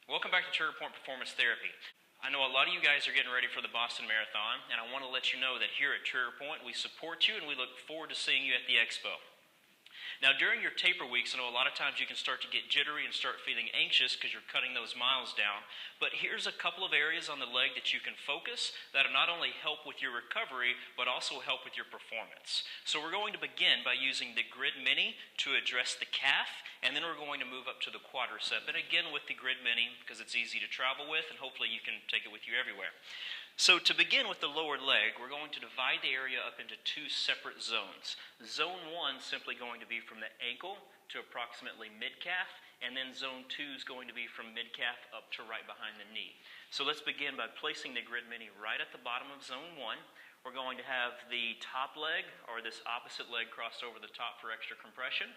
Welcome back to TriggerPoint Performance Therapy. I know a lot of you guys are getting ready for the Boston Marathon, and I want to let you know that here at TriggerPoint we support you and we look forward to seeing you at the expo. Now during your taper weeks, I know a lot of times you can start to get jittery and start feeling anxious because you're cutting those miles down, but here's a couple of areas on the leg that you can focus that'll not only help with your recovery, but also help with your performance. So we're going to begin by using the Grid Mini to address the calf, and then we're going to move up to the quadricep, and again with the Grid Mini because it's easy to travel with and hopefully you can take it with you everywhere. So to begin with the lower leg, we're going to divide the area up into two separate zones. Zone 1 simply going to be from the ankle to approximately mid-calf, and then zone 2 is going to be from mid-calf up to right behind the knee. So let's begin by placing the Grid Mini right at the bottom of zone 1. We're going to have the top leg, or this opposite leg, crossed over the top for extra compression.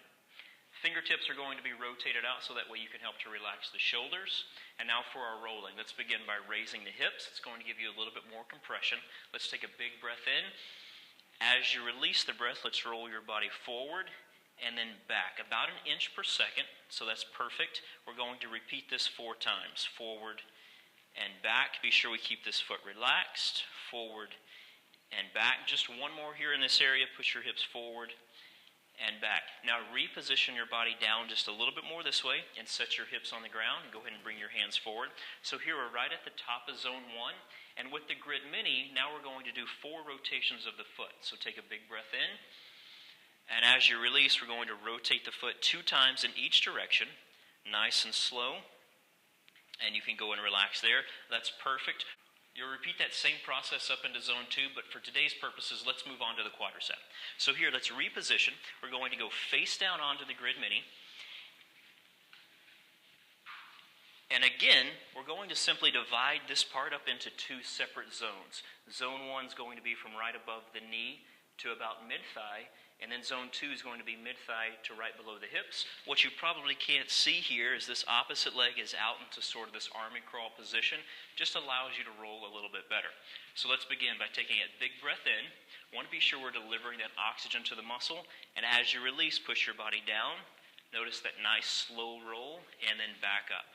Fingertips are going to be rotated out so that way you can help to relax the shoulders. And now for our rolling, let's begin by raising the hips. It's going to give you a little bit more compression. Let's take a big breath in. As you release the breath, let's roll your body forward and then back, about an inch per second, so that's perfect. We're going to repeat this 4 times, forward and back. Be sure we keep this foot relaxed, forward and back. Just one more here in this area. Push your hips forward and back. Now reposition your body down just a little bit more this way and set your hips on the ground and go ahead and bring your hands forward. So here we're right at the top of zone 1, and with the Grid Mini now we're going to do 4 rotations of the foot. So take a big breath in, and as you release we're going to rotate the foot 2 times in each direction, nice and slow, and you can go and relax there. That's perfect. You'll repeat that same process up into zone 2, but for today's purposes, let's move on to the quadricep. So here, let's reposition. We're going to go face down onto the Grid Mini. And again, we're going to simply divide this part up into 2 separate zones. Zone 1 is going to be from right above the knee to about mid-thigh, and then zone 2 is going to be mid-thigh to right below the hips. What you probably can't see here is this opposite leg is out into sort of this army crawl position. Just allows you to roll a little bit better. So let's begin by taking a big breath in. Want to be sure we're delivering that oxygen to the muscle, and as you release, push your body down. Notice that nice slow roll, and then back up.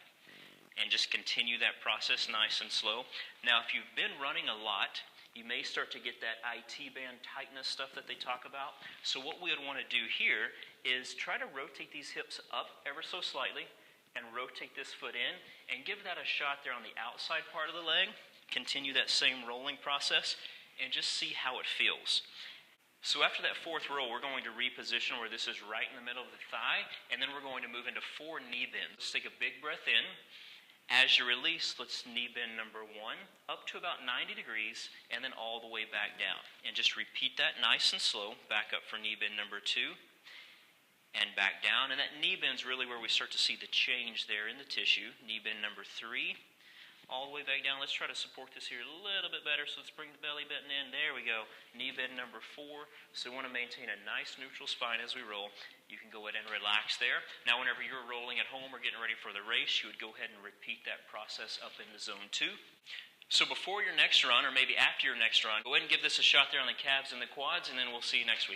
And just continue that process nice and slow. Now if you've been running a lot, you may start to get that IT band tightness stuff that they talk about. So what we would want to do here is try to rotate these hips up ever so slightly and rotate this foot in and give that a shot there on the outside part of the leg. Continue that same rolling process and just see how it feels. So after that 4th roll, we're going to reposition where this is right in the middle of the thigh, and then we're going to move into 4 knee bends. Let's take a big breath in. As you release, let's knee bend number 1 up to about 90 degrees and then all the way back down. And just repeat that nice and slow. Back up for knee bend number 2 and back down. And that knee bend is really where we start to see the change there in the tissue. Knee bend number 3 all the way back down. Let's try to support this here a little bit better. So let's bring the belly button in. There we go. Knee bend number 4. So we want to maintain a nice neutral spine as we roll. You can go ahead and relax there. Now whenever you're rolling at home or getting ready for the race, you would go ahead and repeat that process up into zone 2. So before your next run, or maybe after your next run, go ahead and give this a shot there on the calves and the quads, and then we'll see you next week.